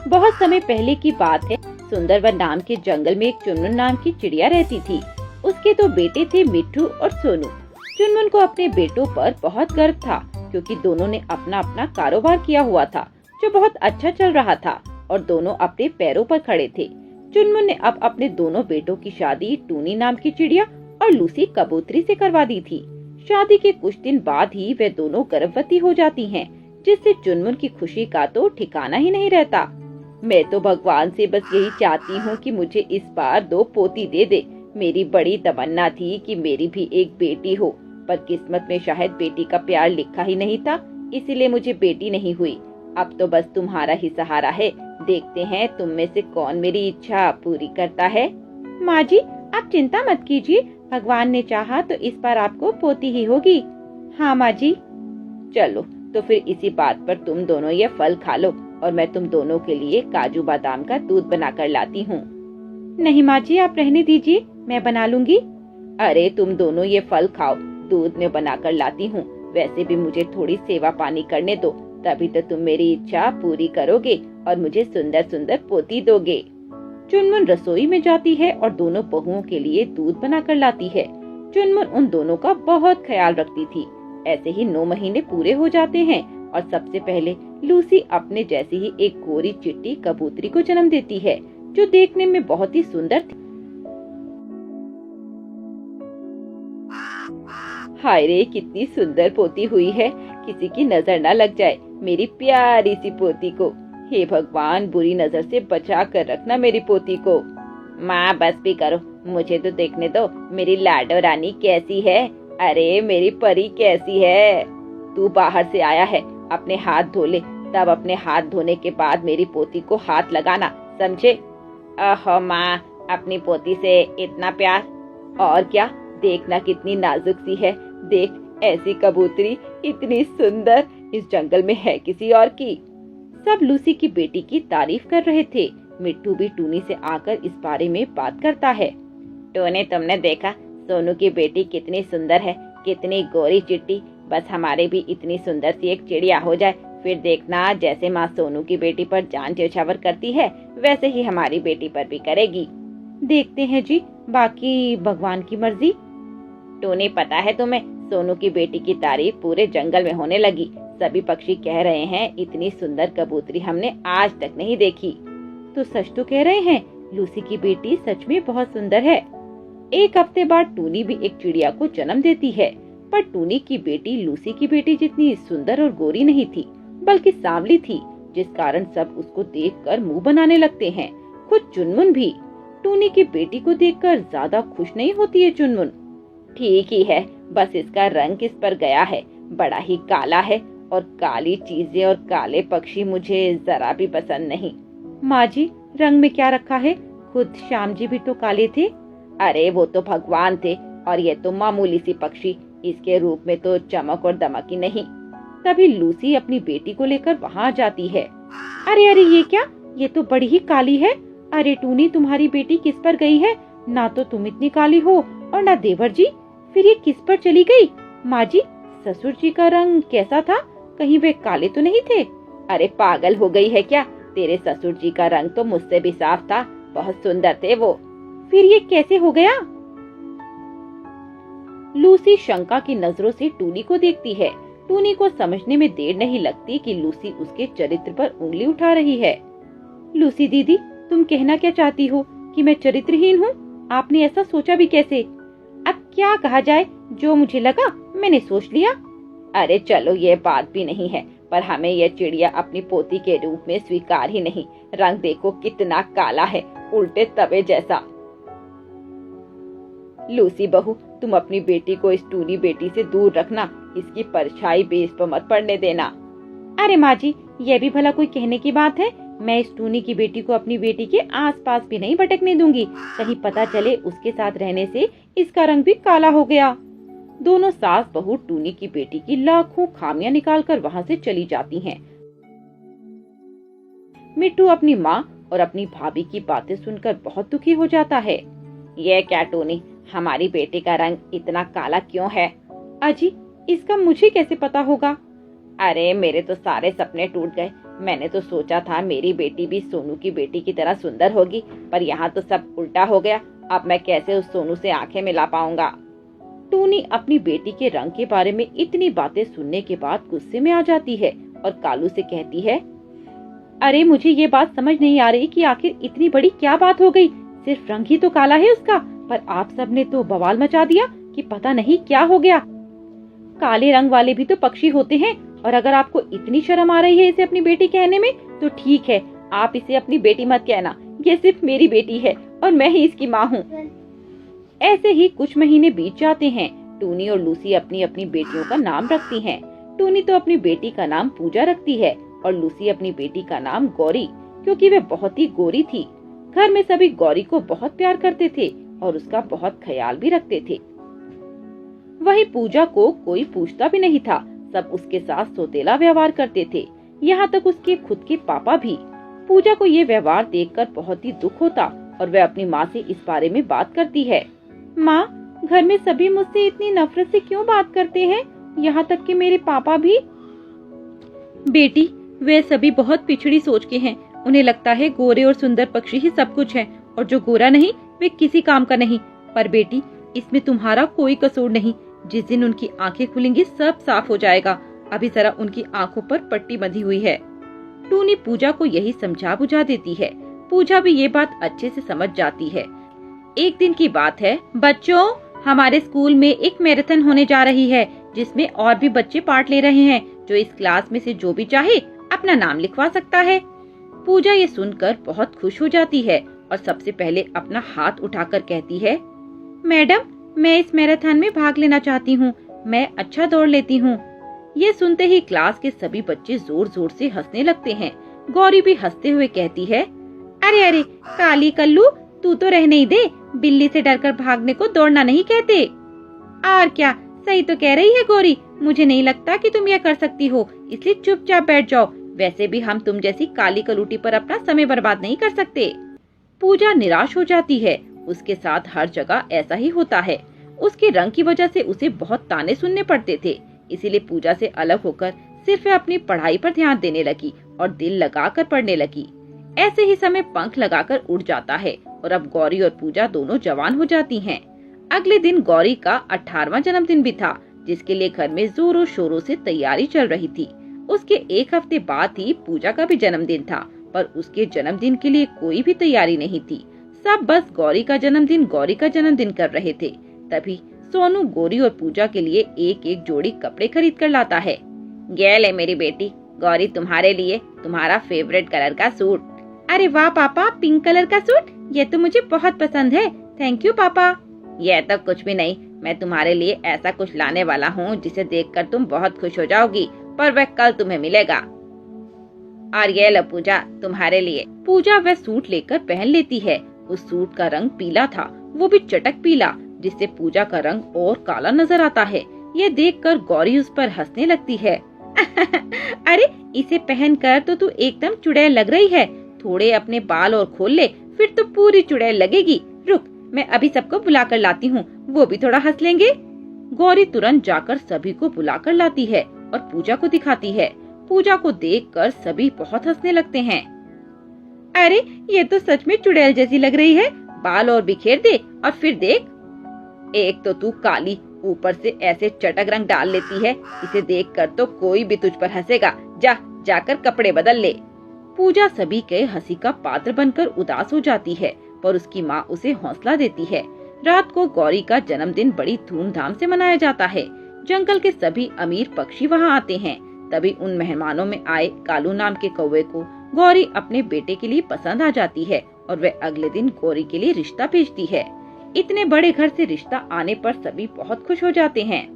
बहुत समय पहले की बात है। सुंदरवन नाम के जंगल में एक चुनमुन नाम की चिड़िया रहती थी। उसके दो बेटे थे, मिट्ठू और सोनू। चुनमुन को अपने बेटों पर बहुत गर्व था, क्योंकि दोनों ने अपना अपना कारोबार किया हुआ था जो बहुत अच्छा चल रहा था और दोनों अपने पैरों पर खड़े थे। चुनमुन ने अब अपने दोनों बेटों की शादी टूनी नाम की चिड़िया और लूसी कबूतरी से करवा दी थी। शादी के कुछ दिन बाद ही वे दोनों गर्भवती हो जाती हैं, जिससे चुनमुन की खुशी का तो ठिकाना ही नहीं रहता। मैं तो भगवान से बस यही चाहती हूँ कि मुझे इस बार 2 पोती दे दे। मेरी बड़ी तमन्ना थी कि मेरी भी एक बेटी हो, पर किस्मत में शायद बेटी का प्यार लिखा ही नहीं था, इसीलिए मुझे बेटी नहीं हुई। अब तो बस तुम्हारा ही सहारा है। देखते हैं तुम में से कौन मेरी इच्छा पूरी करता है। माँ जी, आप चिंता मत कीजिए, भगवान ने चाहा तो इस बार आपको पोती ही होगी। हाँ माँ जी। चलो तो फिर इसी बात पर तुम दोनों ये फल खा लो और मैं तुम दोनों के लिए काजू बादाम का दूध बनाकर लाती हूँ। नहीं माँ जी, आप रहने दीजिए, मैं बना लूंगी। अरे तुम दोनों ये फल खाओ, दूध में बनाकर लाती हूँ। वैसे भी मुझे थोड़ी सेवा पानी करने दो, तभी तो तुम मेरी इच्छा पूरी करोगे और मुझे सुंदर सुंदर पोती दोगे। चुनमुन रसोई में जाती है और दोनों बहुओं के लिए दूध बनाकर लाती है। चुनमुन उन दोनों का बहुत ख्याल रखती थी। ऐसे ही 9 महीने पूरे हो जाते हैं और सबसे पहले लूसी अपने जैसी ही एक गोरी चिट्टी कबूतरी को जन्म देती है, जो देखने में बहुत ही सुंदर थी। हाय रे, कितनी सुंदर पोती हुई है, किसी की नजर न लग जाए मेरी प्यारी सी पोती को। हे भगवान, बुरी नजर से बचा कर रखना मेरी पोती को। माँ बस भी करो, मुझे तो देखने दो मेरी लाडो रानी कैसी है। अरे मेरी परी कैसी है। तू बाहर से आया है, अपने हाथ धो ले, तब अपने हाथ धोने के बाद मेरी पोती को हाथ लगाना, समझे। ओहो माँ, अपनी पोती से इतना प्यार। और क्या, देखना कितनी नाजुक सी है। देख, ऐसी कबूतरी इतनी सुंदर इस जंगल में है किसी और की। सब लूसी की बेटी की तारीफ कर रहे थे। मिट्ठू भी टूनी से आकर इस बारे में बात करता है। टूनी, तुमने देखा सोनू की बेटी कितनी सुंदर है, कितनी गोरी चिट्टी। बस हमारे भी इतनी सुंदर सी एक चिड़िया हो जाए, फिर देखना जैसे माँ सोनू की बेटी पर जान न्यौछावर करती है, वैसे ही हमारी बेटी पर भी करेगी। देखते हैं जी, बाकी भगवान की मर्जी। टूनी, पता है तुम्हें, सोनू की बेटी की तारीफ पूरे जंगल में होने लगी। सभी पक्षी कह रहे हैं इतनी सुंदर कबूतरी हमने आज तक नहीं देखी। तो सच तो कह रहे हैं, लूसी की बेटी सच में बहुत सुंदर है। एक हफ्ते बाद टूनी भी एक चिड़िया को जन्म देती है, पर टूनी की बेटी लूसी की बेटी जितनी सुंदर और गोरी नहीं थी, बल्कि सांवली थी, जिस कारण सब उसको देखकर मुंह बनाने लगते हैं। खुद चुनमुन भी टूनी की बेटी को देखकर ज्यादा खुश नहीं होती है। चुनमुन, ठीक ही है, बस इसका रंग किस पर गया है, बड़ा ही काला है और काली चीजें और काले पक्षी मुझे जरा भी पसंद नहीं। माँ जी, रंग में क्या रखा है, खुद श्याम जी भी तो काले थे। अरे वो तो भगवान थे और ये तो मामूली सी पक्षी, इसके रूप में तो चमक और दमक ही नहीं। तभी लूसी अपनी बेटी को लेकर वहाँ जाती है। अरे अरे, ये क्या, ये तो बड़ी ही काली है। अरे टूनी, तुम्हारी बेटी किस पर गई है, ना तो तुम इतनी काली हो और ना देवर जी, फिर ये किस पर चली गई। माँ जी, ससुर जी का रंग कैसा था, कहीं वे काले तो नहीं थे। अरे पागल हो गई है क्या, तेरे ससुर जी का रंग तो मुझसे भी साफ था, बहुत सुंदर थे वो। फिर ये कैसे हो गया। लूसी शंका की नजरों से टूनी को देखती है। टूनी को समझने में देर नहीं लगती कि लूसी उसके चरित्र पर उंगली उठा रही है। लूसी दीदी, तुम कहना क्या चाहती हो कि मैं चरित्रहीन हूँ? आपने ऐसा सोचा भी कैसे? अब क्या कहा जाए, जो मुझे लगा मैंने सोच लिया। अरे चलो, ये बात भी नहीं है, पर हमें यह चिड़िया अपनी पोती के रूप में स्वीकार ही नहीं। रंग देखो कितना काला है, उल्टे तवे जैसा। लूसी बहू, तुम अपनी बेटी को इस टूनी बेटी से दूर रखना, इसकी परछाई भी इस पर मत पड़ने देना। अरे माँ जी, ये भी भला कोई कहने की बात है। मैं इस टूनी की बेटी को अपनी बेटी के आसपास भी नहीं भटकने दूंगी, कहीं पता चले उसके साथ रहने से इसका रंग भी काला हो गया। दोनों सास बहू टूनी की बेटी की लाखों खामियां निकालकर वहाँ से चली जाती हैं। मिट्टू अपनी माँ और अपनी भाभी की बातें सुनकर बहुत दुखी हो जाता है। ये क्या टूनी, हमारी बेटी का रंग इतना काला क्यों है? अजी, इसका मुझे कैसे पता होगा? अरे मेरे तो सारे सपने टूट गए। मैंने तो सोचा था मेरी बेटी भी सोनू की बेटी की तरह सुंदर होगी, पर यहाँ तो सब उल्टा हो गया। अब मैं कैसे उस सोनू से आंखें मिला पाऊंगा। टूनी अपनी बेटी के रंग के बारे में इतनी बातें सुनने के बाद गुस्से में आ जाती है और कालू से कहती है, अरे मुझे ये बात समझ नहीं आ रही कि आखिर इतनी बड़ी क्या बात हो गई। सिर्फ रंग ही तो काला है उसका, पर आप सबने तो बवाल मचा दिया कि पता नहीं क्या हो गया। काले रंग वाले भी तो पक्षी होते हैं, और अगर आपको इतनी शर्म आ रही है इसे अपनी बेटी कहने में तो ठीक है, आप इसे अपनी बेटी मत कहना। ये सिर्फ मेरी बेटी है और मैं ही इसकी माँ हूँ। ऐसे ही कुछ महीने बीत जाते हैं। टूनी और लूसी अपनी अपनी बेटियों का नाम रखती हैं। टूनी तो अपनी बेटी का नाम पूजा रखती है और लूसी अपनी बेटी का नाम गौरी, क्योंकि वे बहुत ही गोरी थी। घर में सभी गौरी को बहुत प्यार करते थे और उसका बहुत ख्याल भी रखते थे। वही पूजा को कोई पूछता भी नहीं था, सब उसके साथ सौतेला व्यवहार करते थे, यहाँ तक उसके खुद के पापा भी। पूजा को ये व्यवहार देखकर बहुत ही दुख होता और वह अपनी माँ से इस बारे में बात करती है। माँ, घर में सभी मुझसे इतनी नफरत से क्यों बात करते हैं, यहाँ तक कि मेरे पापा भी। बेटी, वे सभी बहुत पिछड़ी सोच के हैं। उन्हें लगता है गोरे और सुंदर पक्षी ही सब कुछ है और जो गोरा नहीं वे किसी काम का नहीं। पर बेटी, इसमें तुम्हारा कोई कसूर नहीं। जिस दिन उनकी आंखें खुलेंगी सब साफ हो जाएगा। अभी जरा उनकी आंखों पर पट्टी बंधी हुई है। टूनी पूजा को यही समझा बुझा देती है। पूजा भी ये बात अच्छे से समझ जाती है। एक दिन की बात है, बच्चों, हमारे स्कूल में एक मैराथन होने जा रही है जिसमें और भी बच्चे पार्ट ले रहे हैं। जो इस क्लास में से जो भी चाहे अपना नाम लिखवा सकता है। पूजा ये सुनकर बहुत खुश हो जाती है और सबसे पहले अपना हाथ उठाकर कहती है, मैडम, मैं इस मैराथन में भाग लेना चाहती हूँ। मैं अच्छा दौड़ लेती हूँ। ये सुनते ही क्लास के सभी बच्चे जोर जोर से हंसने लगते हैं। गौरी भी हंसते हुए कहती है, अरे अरे काली कल्लू, तू तो रहने ही दे। बिल्ली से डरकर भागने को दौड़ना नहीं कहते। और क्या, सही तो कह रही है गौरी। मुझे नहीं लगता कि तुम यह कर सकती हो, इसलिए चुपचाप बैठ जाओ। वैसे भी हम तुम जैसी काली कलूटी पर अपना समय बर्बाद नहीं कर सकते। पूजा निराश हो जाती है। उसके साथ हर जगह ऐसा ही होता है। उसके रंग की वजह से उसे बहुत ताने सुनने पड़ते थे, इसीलिए पूजा से अलग होकर सिर्फ अपनी पढ़ाई पर ध्यान देने लगी और दिल लगाकर पढ़ने लगी। ऐसे ही समय पंख लगाकर उड़ जाता है और अब गौरी और पूजा दोनों जवान हो जाती हैं। अगले दिन गौरी का 18वां जन्मदिन भी था, जिसके लिए घर में जोरों शोरों से तैयारी चल रही थी। उसके एक हफ्ते बाद ही पूजा का भी जन्मदिन था, पर उसके जन्मदिन के लिए कोई भी तैयारी नहीं थी। सब बस गौरी का जन्मदिन कर रहे थे। तभी सोनू गौरी और पूजा के लिए एक एक जोड़ी कपड़े खरीद कर लाता है। ये ले मेरी बेटी, गौरी तुम्हारे लिए तुम्हारा फेवरेट कलर का सूट। अरे वाह पापा, पिंक कलर का सूट, ये तो मुझे बहुत पसंद है। थैंक यू पापा। यह तो कुछ भी नहीं, मैं तुम्हारे लिए ऐसा कुछ लाने वाला हूँ जिसे देखकर तुम बहुत खुश हो जाओगी, पर वह कल तुम्हें मिलेगा। और ये लो पूजा, तुम्हारे लिए। पूजा वह सूट लेकर पहन लेती है। उस सूट का रंग पीला था, वो भी चटक पीला, जिससे पूजा का रंग और काला नजर आता है। ये देखकर गौरी उस पर हंसने लगती है। अरे इसे पहनकर तो तू एकदम चुड़ैल लग रही है। थोड़े अपने बाल और खोल ले, फिर तो पूरी चुड़ैल लगेगी। रुक, मैं अभी सबको बुलाकर लाती हूँ, वो भी थोड़ा हंस लेंगे। गौरी तुरंत जाकर सभी को बुलाकर लाती है और पूजा को दिखाती है। पूजा को देखकर सभी बहुत हंसने लगते हैं। अरे ये तो सच में चुड़ैल जैसी लग रही है। बाल और बिखेर दे और फिर देख। एक तो तू काली, ऊपर से ऐसे चटक रंग डाल लेती है, इसे देखकर तो कोई भी तुझ पर हंसेगा। जाकर कपड़े बदल ले। पूजा सभी के हंसी का पात्र बनकर उदास हो जाती है, पर उसकी माँ उसे हौसला देती है। रात को गौरी का जन्मदिन बड़ी धूमधाम से मनाया जाता है। जंगल के सभी अमीर पक्षी वहाँ आते हैं। तभी उन मेहमानों में आए कालू नाम के कौवे को गौरी अपने बेटे के लिए पसंद आ जाती है और वह अगले दिन गौरी के लिए रिश्ता भेजती है। इतने बड़े घर से रिश्ता आने पर सभी बहुत खुश हो जाते हैं।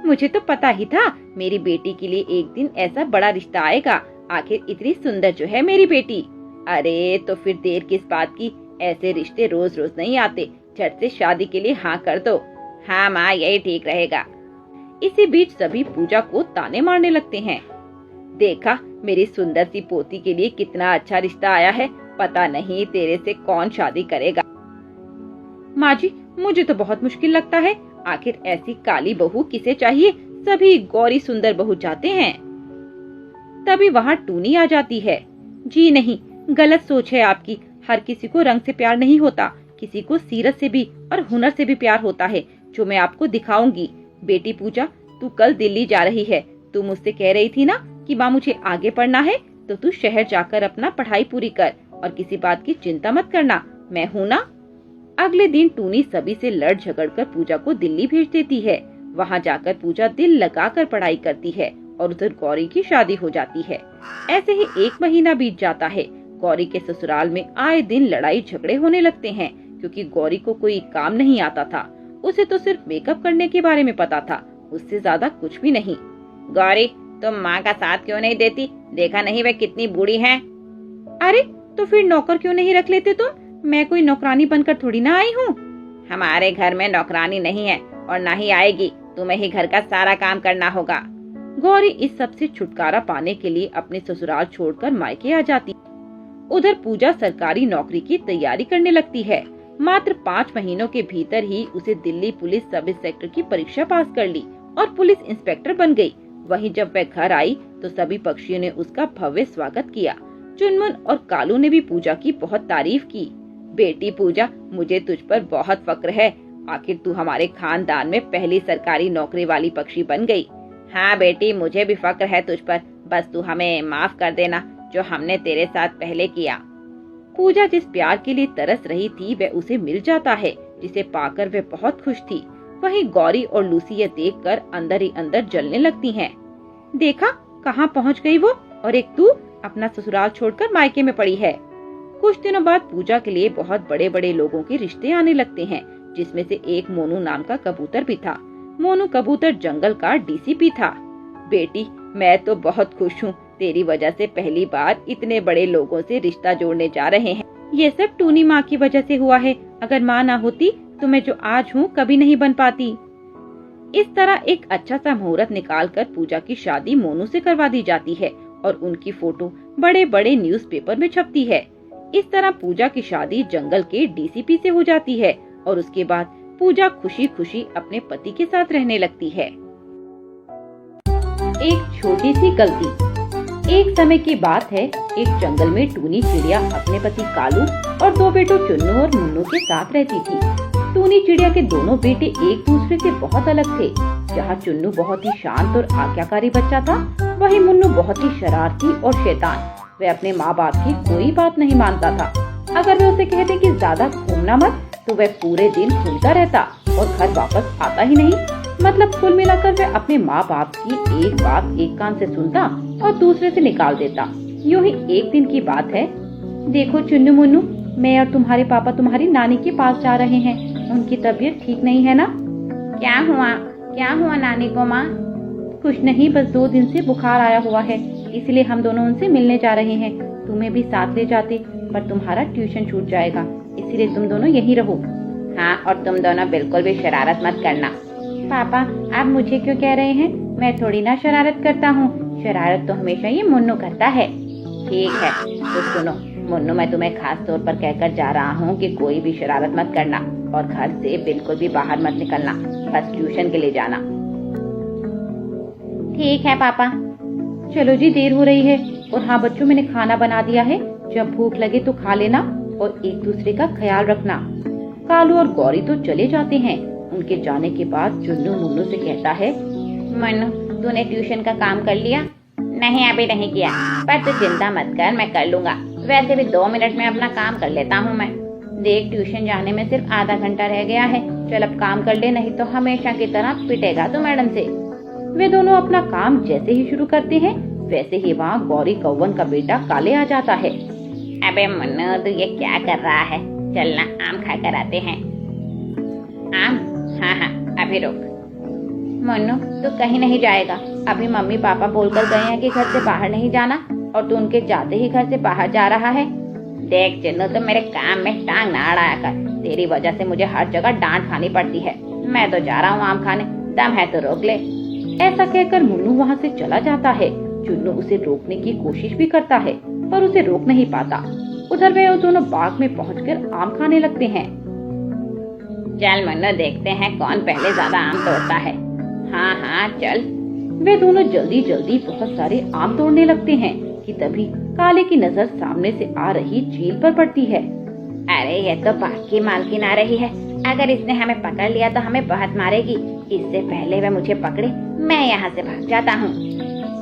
मुझे तो पता ही था मेरी बेटी के लिए एक दिन ऐसा बड़ा रिश्ता आएगा। आखिर इतनी सुंदर जो है मेरी बेटी। अरे तो फिर देर किस बात की, ऐसे रिश्ते रोज रोज नहीं आते। झट से शादी के लिए हाँ कर दो। हाँ माँ, यही ठीक रहेगा। इसी बीच सभी पूजा को ताने मारने लगते हैं। देखा, मेरी सुंदर सी पोती के लिए कितना अच्छा रिश्ता आया है। पता नहीं तेरे से कौन शादी करेगा। माँ जी, मुझे तो बहुत मुश्किल लगता है। आखिर ऐसी काली बहू किसे चाहिए? सभी गौरी सुंदर बहू चाहते हैं। तभी वहाँ टूनी आ जाती है। जी नहीं, गलत सोच है आपकी। हर किसी को रंग से प्यार नहीं होता, किसी को सीरत से भी और हुनर से भी प्यार होता है, जो मैं आपको दिखाऊंगी। बेटी पूजा, तू कल दिल्ली जा रही है। तू मुझसे कह रही थी ना कि माँ मुझे आगे पढ़ना है, तो तू शहर जाकर अपना पढ़ाई पूरी कर और किसी बात की चिंता मत करना, मैं हूँ ना। अगले दिन टूनी सभी से लड़ झगड़ कर पूजा को दिल्ली भेज देती है। वहाँ जाकर पूजा दिल लगाकर पढ़ाई करती है और उधर गौरी की शादी हो जाती है। ऐसे ही 1 महीना बीत जाता है। गौरी के ससुराल में आए दिन लड़ाई झगड़े होने लगते हैं, क्योंकि गौरी को कोई काम नहीं आता था। उसे तो सिर्फ मेकअप करने के बारे में पता था, उससे ज्यादा कुछ भी नहीं। गौरी, तुम माँ का साथ क्यों नहीं देती? देखा नहीं वे कितनी बूढ़ी है। अरे तो फिर नौकर क्यों नहीं रख लेते तुम? मैं कोई नौकरानी बनकर थोड़ी ना आई हूँ। हमारे घर में नौकरानी नहीं है और ना ही आएगी, तुम्हें ही घर का सारा काम करना होगा। गौरी इस सब से छुटकारा पाने के लिए अपने ससुराल छोड़कर मायके आ जाती। उधर पूजा सरकारी नौकरी की तैयारी करने लगती है। मात्र 5 महीनों के भीतर ही उसे दिल्ली पुलिस सब इंस्पेक्टर की परीक्षा पास कर ली और पुलिस इंस्पेक्टर बन गई। वहीं जब वह घर आई तो सभी पक्षियों ने उसका भव्य स्वागत किया। चुनमुन और कालू ने भी पूजा की बहुत तारीफ की। बेटी पूजा, मुझे तुझ पर बहुत फक्र है। आखिर तू हमारे खानदान में पहली सरकारी नौकरी वाली पक्षी बन गई। हाँ बेटी, मुझे भी फक्र है तुझ पर। बस तू हमें माफ कर देना जो हमने तेरे साथ पहले किया। पूजा जिस प्यार के लिए तरस रही थी वह उसे मिल जाता है, जिसे पाकर वह बहुत खुश थी। वहीं गौरी और लूसी यह देखकर अंदर ही अंदर जलने लगती हैं। देखा कहाँ पहुँच गई वो, और एक तू अपना ससुराल छोड़कर मायके में पड़ी है। कुछ दिनों बाद पूजा के लिए बहुत बड़े बड़े लोगों के रिश्ते आने लगते हैं, जिसमें से एक मोनू नाम का कबूतर भी था। मोनू कबूतर जंगल का डीसीपी था। बेटी, मैं तो बहुत खुश हूँ, तेरी वजह से पहली बार इतने बड़े लोगों से रिश्ता जोड़ने जा रहे हैं। ये सब टूनी माँ की वजह से हुआ है। अगर माँ ना होती तो मैं जो आज हूँ कभी नहीं बन पाती। इस तरह एक अच्छा सा मुहूर्त निकालकर पूजा की शादी मोनू से करवा दी जाती है और उनकी फोटो बड़े बड़े न्यूज़पेपर में छपती है। इस तरह पूजा की शादी जंगल के डीसीपी से हो जाती है और उसके बाद पूजा खुशी खुशी अपने पति के साथ रहने लगती है। एक छोटी सी गलती। एक समय की बात है, एक जंगल में टूनी चिड़िया अपने पति कालू और 2 बेटों चुन्नू और मुन्नू के साथ रहती थी। टूनी चिड़िया के दोनों बेटे एक दूसरे से बहुत अलग थे। जहाँ चुन्नू बहुत ही शांत और आज्ञाकारी बच्चा था, वहीं मुन्नू बहुत ही शरारती और शैतान। वह अपने माँ बाप की कोई बात नहीं मानता था। अगर वे उसे कहते कि ज्यादा घूमना मत, तो वह पूरे दिन घूमता रहता और घर वापस आता ही नहीं। मतलब कुल मिलाकर वह अपने माँ बाप की एक बात एक कान से सुनता और दूसरे से निकाल देता। यूं ही एक दिन की बात है। देखो चुन्नू मुन्नू, मैं और तुम्हारे पापा तुम्हारी नानी के पास जा रहे हैं। उनकी तबीयत ठीक नहीं है ना? क्या हुआ नानी को माँ? कुछ नहीं, बस 2 दिन से बुखार आया हुआ है, इसलिए हम दोनों उनसे मिलने जा रहे हैं। तुम्हें भी साथ ले जाते, पर तुम्हारा ट्यूशन छूट जाएगा, इसलिए तुम दोनों यहीं रहो। हाँ, और तुम दोनों बिल्कुल भी शरारत मत करना। पापा, आप मुझे क्यों कह रहे हैं? मैं थोड़ी ना शरारत करता हूँ। शरारत तो हमेशा ये मुन्नू करता है। ठीक है, तो सुनो मुन्नू, मैं तुम्हें खास तौर पर कहकर जा रहा हूँ कि कोई भी शरारत मत करना और घर से बिल्कुल भी बाहर मत निकलना, बस ट्यूशन के लिए जाना। ठीक है पापा। चलो जी, देर हो रही है। और हाँ बच्चों, मैंने खाना बना दिया है, जब भूख लगे तो खा लेना और एक दूसरे का ख्याल रखना। कालू और गौरी तो चले जाते हैं। उनके जाने के बाद चुन्नू मुन्नू से कहता है, मन्नू, तूने ट्यूशन का काम कर लिया? नहीं, अभी नहीं किया, पर तू चिंता मत कर, मैं कर लूंगा। वैसे भी 2 मिनट में अपना काम कर लेता हूँ मैं। देख, ट्यूशन जाने में सिर्फ आधा घंटा रह गया है। चल अब काम कर ले, नहीं तो हमेशा की तरह पिटेगा तू मैडम से। वे दोनों अपना काम जैसे ही शुरू करते हैं, वैसे ही वहाँ गौरी कौवन का बेटा काले आ जाता है। अबे मुन्नू, तू ये क्या कर रहा है? चलना आम खा कर आते हैं। आम? हाँ, अभी रुक। मुन्नू, तू कहीं नहीं जाएगा। अभी मम्मी पापा बोलकर गए हैं कि घर से बाहर नहीं जाना, और तू उनके जाते ही घर से बाहर जा रहा है। देख चिन्नू, तो मेरे काम में टांग ना अड़ाया कर। तेरी वजह से मुझे हर जगह डांट खानी पड़ती है। मैं तो जा रहा हूँ आम खाने, दम है तो रोक ले। ऐसा कहकर मुन्नू वहाँ से चला जाता है। चुन्नू उसे रोकने की कोशिश भी करता है, पर उसे रोक नहीं पाता। उधर वे दोनों बाग में पहुंचकर आम खाने लगते हैं। चल मुन्नू, देखते हैं कौन पहले ज्यादा आम तोड़ता है। हाँ, चल। वे दोनों जल्दी जल्दी बहुत सारे आम तोड़ने लगते हैं कि तभी काले की नजर सामने से आ रही चील पर पड़ती है। अरे ये तो बाघ की मालकिन आ रही है, अगर इसने हमें पकड़ लिया तो हमें बहुत मारेगी। इससे पहले वह मुझे पकड़े मैं यहाँ से भाग जाता हूँ।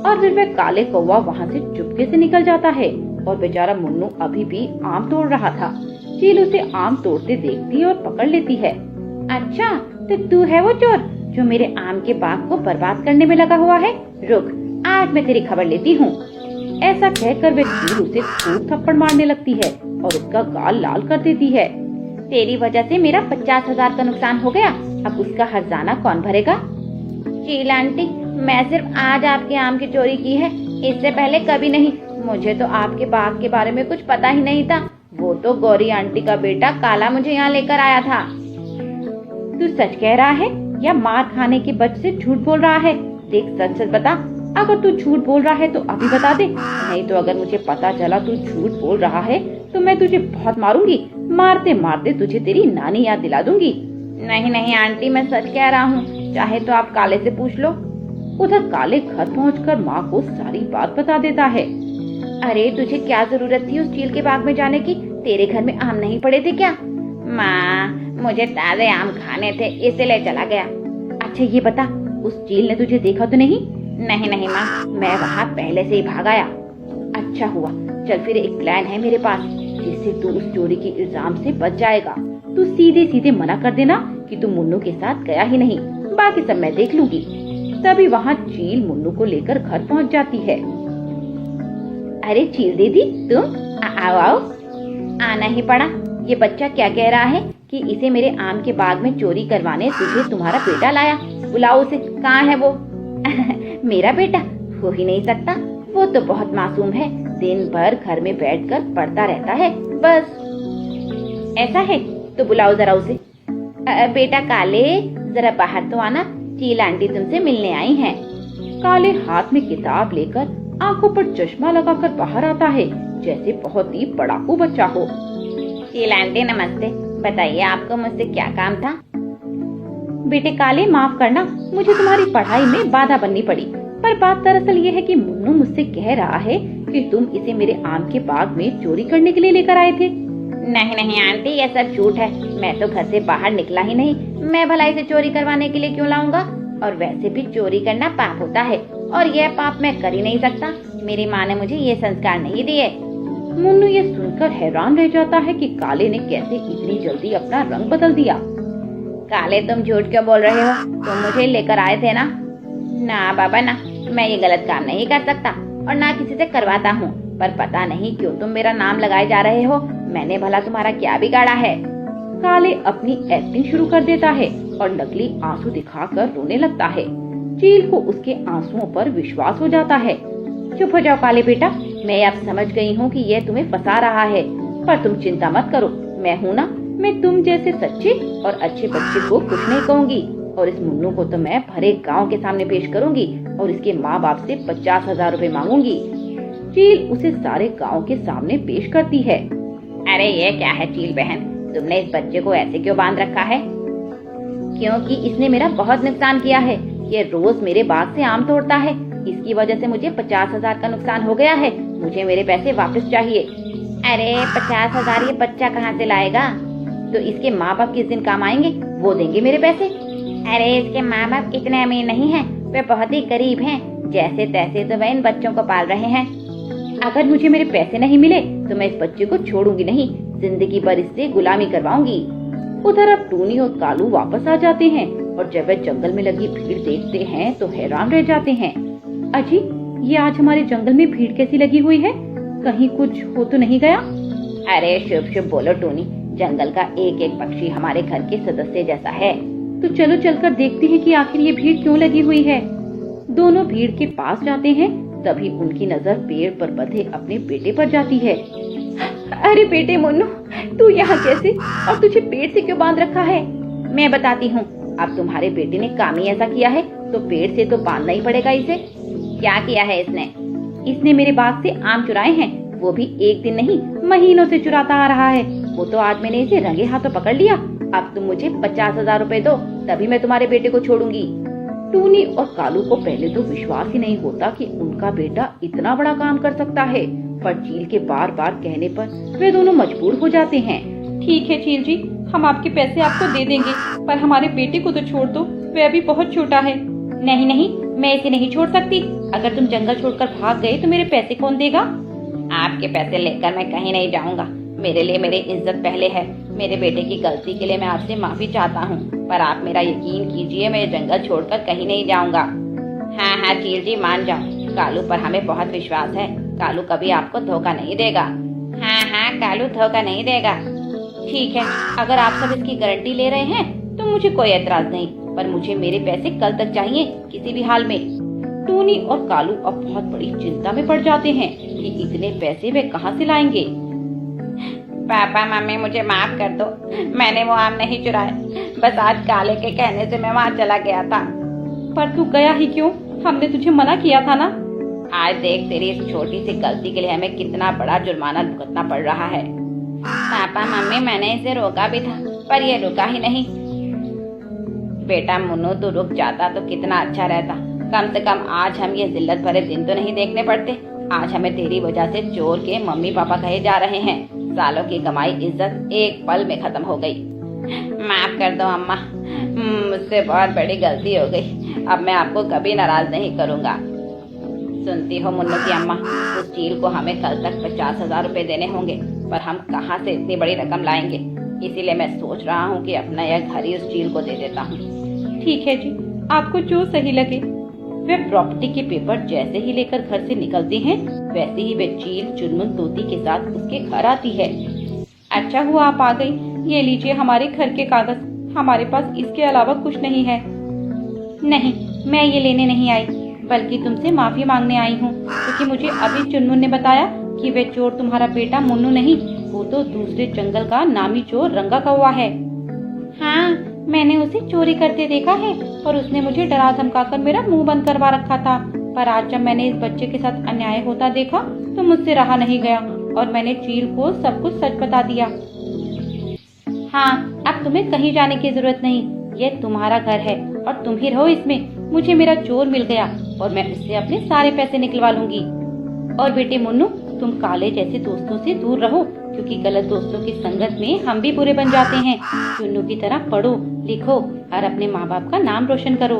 और फिर वह काले कौवा वहाँ से चुपके से निकल जाता है और बेचारा मुन्नू अभी भी आम तोड़ रहा था। चील उसे आम तोड़ते देखती है और पकड़ लेती है। अच्छा तो तू है वो चोर जो मेरे आम के बाग को बर्बाद करने में लगा हुआ है? रुक, आज मैं तेरी खबर लेती हूँ। ऐसा कहकर वे चील उसे खूब थप्पड़ मारने लगती है और उसका गाल लाल कर देती है। तेरी वजह से मेरा 50,000 का नुकसान हो गया, अब उसका हर्जाना कौन भरेगा? चील आंटी, मैं सिर्फ आज आपके आम की चोरी की है, इससे पहले कभी नहीं। मुझे तो आपके बाग के बारे में कुछ पता ही नहीं था। वो तो गौरी आंटी का बेटा काला मुझे यहाँ लेकर आया था। तू सच कह रहा है या मार खाने के बच से झूठ बोल रहा है? देख, सच सच बता। अगर तू झूठ बोल रहा है तो अभी बता दे, नहीं तो अगर मुझे पता चला तू झूठ बोल रहा है तो मैं तुझे बहुत मारूंगी। मारते मारते तुझे तेरी नानी याद दिला दूंगी। नहीं नहीं आंटी, मैं सच कह रहा हूँ, चाहे तो आप काले से पूछ लो। उधर काले घर पहुंचकर माँ को सारी बात बता देता है। अरे तुझे क्या जरूरत थी उस चील के बाग में जाने की? तेरे घर में आम नहीं पड़े थे क्या? माँ, मुझे ताजे आम खाने थे इसलिए चला गया। अच्छा ये बता, उस चील ने तुझे देखा तो नहीं? नहीं नहीं माँ, मैं वहाँ पहले से ही भाग आया। अच्छा हुआ, चल फिर एक प्लान है मेरे पास जिससे तू उस चोरी के इल्जाम से बच जाएगा। तू सीधे सीधे मना कर देना कि तू मुन्नू के साथ गया ही नहीं, बाकी सब मैं देख लूंगी। तभी वहाँ चील मुन्नू को लेकर घर पहुँच जाती है। अरे चील दीदी, तुम आओ आओ। आना ही पड़ा। ये बच्चा क्या कह रहा है कि इसे मेरे आम के बाग में चोरी करवाने तुझे तुम्हारा बेटा लाया। बुलाओ उसे, कहाँ है वो? मेरा बेटा हो ही नहीं सकता, वो तो बहुत मासूम है, दिन भर घर में बैठकर पढ़ता रहता है बस। ऐसा है तो बुलाओ जरा उसे। बेटा काले, जरा बाहर तो आना, चील आंटी तुमसे मिलने आई हैं। काले हाथ में किताब लेकर आंखों पर चश्मा लगाकर बाहर आता है, जैसे बहुत ही पढ़ाकू बच्चा हो। चील आंटी नमस्ते, बताइए आपको मुझसे क्या काम था? बेटे काले, माफ करना, मुझे तुम्हारी पढ़ाई में बाधा बननी पड़ी, पर बात दरअसल ये है कि मुन्नू मुझसे कह रहा है कि तुम इसे मेरे आम के बाग में चोरी करने के लिए लेकर आए थे। नहीं नहीं आंटी, ये सब झूठ है, मैं तो घर से बाहर निकला ही नहीं। मैं भला इसे चोरी करवाने के लिए क्यों लाऊंगा? और वैसे भी चोरी करना पाप होता है और यह पाप मैं कर ही नहीं सकता। मेरी माँ ने मुझे ये संस्कार नहीं दिए। मुन्नू ये सुनकर हैरान रह जाता है कि काले ने कैसे इतनी जल्दी अपना रंग बदल दिया। काले, तुम झूठ क्यों बोल रहे हो? तुम मुझे लेकर आए थे ना? ना बाबा ना, मैं ये गलत काम नहीं कर सकता और ना किसी से करवाता हूँ, पर पता नहीं क्यों तुम मेरा नाम लगाए जा रहे हो। मैंने भला तुम्हारा क्या बिगाड़ा है? काले अपनी एक्टिंग शुरू कर देता है और नकली आंसू दिखाकर रोने लगता है। चील को उसके आंसुओं पर विश्वास हो जाता है। चुप हो जाओ काले बेटा, मैं अब समझ गई हूँ कि यह तुम्हें फंसा रहा है, पर तुम चिंता मत करो, मैं हूँ ना। मैं तुम जैसे सच्चे और अच्छे बच्चे को कुछ नहीं कहूँगी और इस मुन्नू को तो मैं भरे गांव के सामने पेश करूंगी और इसके माँ बाप से 50,000 रुपए मांगूंगी। चील उसे सारे गांव के सामने पेश करती है। अरे ये क्या है चील बहन, तुमने इस बच्चे को ऐसे क्यों बांध रखा है? क्योंकि इसने मेरा बहुत नुकसान किया है। ये रोज मेरे बाग से आम तोड़ता है, इसकी वजह से मुझे 50,000 का नुकसान हो गया है। मुझे मेरे पैसे वापस चाहिए। अरे 50,000 ये बच्चा कहाँ से लाएगा? तो इसके माँ बाप किस दिन काम आएंगे, वो देंगे मेरे पैसे। अरे इसके माँ बाप इतने अमीर नहीं हैं, वे बहुत ही गरीब हैं, जैसे तैसे तो वे इन बच्चों को पाल रहे हैं। अगर मुझे मेरे पैसे नहीं मिले तो मैं इस बच्चे को छोड़ूंगी नहीं, जिंदगी भर इससे गुलामी करवाऊंगी। उधर अब टूनी और कालू वापस आ जाते हैं और जब वे जंगल में लगी भीड़ देखते हैं तो हैरान रह जाते हैं। अजी, ये आज हमारे जंगल में भीड़ कैसी लगी हुई है? कहीं कुछ हो तो नहीं गया? अरे शुभ शुभ बोलो टूनी, जंगल का एक एक पक्षी हमारे घर के सदस्य जैसा है। तो चलो चलकर देखते हैं कि आखिर ये भीड़ क्यों लगी हुई है। दोनों भीड़ के पास जाते हैं, तभी उनकी नजर पेड़ पर बंधे अपने बेटे पर जाती है। अरे बेटे मुन्नू, तू यहाँ कैसे और तुझे पेड़ से क्यों बांध रखा है? मैं बताती हूँ, अब तुम्हारे बेटे ने काम ही ऐसा किया है तो पेड़ से तो बांधना ही पड़ेगा इसे। क्या किया है इसने? इसने मेरे बाग से आम चुराए हैं, वो भी एक दिन नहीं महीनों से चुराता आ रहा है। वो तो आज मैंने इसे रंगे हाथों पकड़ लिया। अब तुम मुझे 50,000 रुपए दो, तभी मैं तुम्हारे बेटे को छोड़ूंगी। टूनी और कालू को पहले तो विश्वास ही नहीं होता कि उनका बेटा इतना बड़ा काम कर सकता है, पर चील के बार बार कहने पर वे दोनों मजबूर हो जाते हैं। ठीक है चील जी, हम आपके पैसे आपको दे देंगे, पर हमारे बेटे को तो छोड़ दो, वह अभी बहुत छोटा है। नहीं नहीं, मैं इसे नहीं छोड़ सकती। अगर तुम जंगल छोड़कर भाग गए तो मेरे पैसे कौन देगा? आपके पैसे लेकर मैं कहीं नहीं जाऊंगा। मेरे लिए मेरी इज्जत पहले है। मेरे बेटे की गलती के लिए मैं आपसे माफी चाहता हूँ, पर आप मेरा यकीन कीजिए, मैं जंगल छोड़कर कहीं नहीं जाऊंगा। हाँ हाँ चील जी, मान जाओ। कालू पर हमें बहुत विश्वास है। कालू कभी आपको धोखा नहीं देगा। हाँ हाँ, कालू धोखा नहीं देगा। ठीक है, अगर आप सब इसकी गारंटी ले रहे हैं तो मुझे कोई एतराज नहीं, पर मुझे मेरे पैसे कल तक चाहिए, किसी भी हाल में। टूनी और कालू अब बहुत बड़ी चिंता में पड़ जाते हैं कि इतने पैसे वे कहाँ से लाएंगे। पापा मम्मी, मुझे माफ कर दो, मैंने वो आम नहीं चुराए, बस आज काले के कहने से मैं वहाँ चला गया था। पर तू गया ही क्यों? हमने तुझे मना किया था ना। आज देख, तेरी इस छोटी सी गलती के लिए हमें कितना बड़ा जुर्माना भुगतना पड़ रहा है। पापा मम्मी, मैंने इसे रोका भी था, पर ये रुका ही नहीं। बेटा मुन्नू, तू रुक जाता तो कितना अच्छा रहता। कम से कम आज हम ये जिल्लत भरे दिन तो नहीं देखने पड़ते। आज हमें तेरी वजह से चोर के मम्मी पापा कहे जा रहे हैं। सालों की कमाई इज्जत एक पल में खत्म हो गई। माफ कर दो अम्मा, मुझसे बहुत बड़ी गलती हो गई। अब मैं आपको कभी नाराज नहीं करूँगा। सुनती हो मुन्नू की अम्मा, उस चील को हमें कल तक 50,000 रुपए देने होंगे, पर हम कहाँ से इतनी बड़ी रकम लाएंगे। इसीलिए मैं सोच रहा हूँ कि अपना यह घर ही उस चील को दे देता हूँ। ठीक है जी, आपको जो सही लगे। वे प्रॉपर्टी के पेपर जैसे ही लेकर घर से निकलते हैं, वैसे ही वे चील चुनमुन तोती के साथ उसके घर आती है। अच्छा हुआ आप आ गई। ये लीजिए हमारे घर के कागज, हमारे पास इसके अलावा कुछ नहीं है। नहीं, मैं ये लेने नहीं आई, बल्कि तुमसे माफी मांगने आई हूँ, क्योंकि मुझे अभी चुनमुन ने बताया कि वे चोर तुम्हारा बेटा मुन्नू नहीं, वो तो दूसरे जंगल का नामी चोर रंगा कौवा है। हाँ, मैंने उसे चोरी करते देखा है और उसने मुझे डरा धमकाकर मेरा मुंह बंद करवा रखा था। पर आज जब मैंने इस बच्चे के साथ अन्याय होता देखा तो मुझसे रहा नहीं गया और मैंने चील को सब कुछ सच बता दिया। हाँ, अब तुम्हें कहीं जाने की जरूरत नहीं। ये तुम्हारा घर है और तुम ही रहो इसमें। मुझे मेरा चोर मिल गया और मैं उससे अपने सारे पैसे निकलवा लूंगी। और बेटे मुन्नू, तुम काले जैसे दोस्तों से दूर रहो, क्योंकि गलत दोस्तों की संगत में हम भी बुरे बन जाते हैं। चुन्नू की तरह पढ़ो लिखो और अपने माँ बाप का नाम रोशन करो।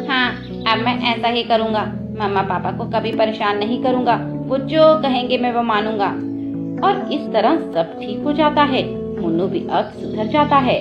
हाँ, अब मैं ऐसा ही करूँगा। मम्मा पापा को कभी परेशान नहीं करूँगा, वो जो कहेंगे मैं वो मानूंगा। और इस तरह सब ठीक हो जाता है। मुन्नू भी अब सुधर जाता है।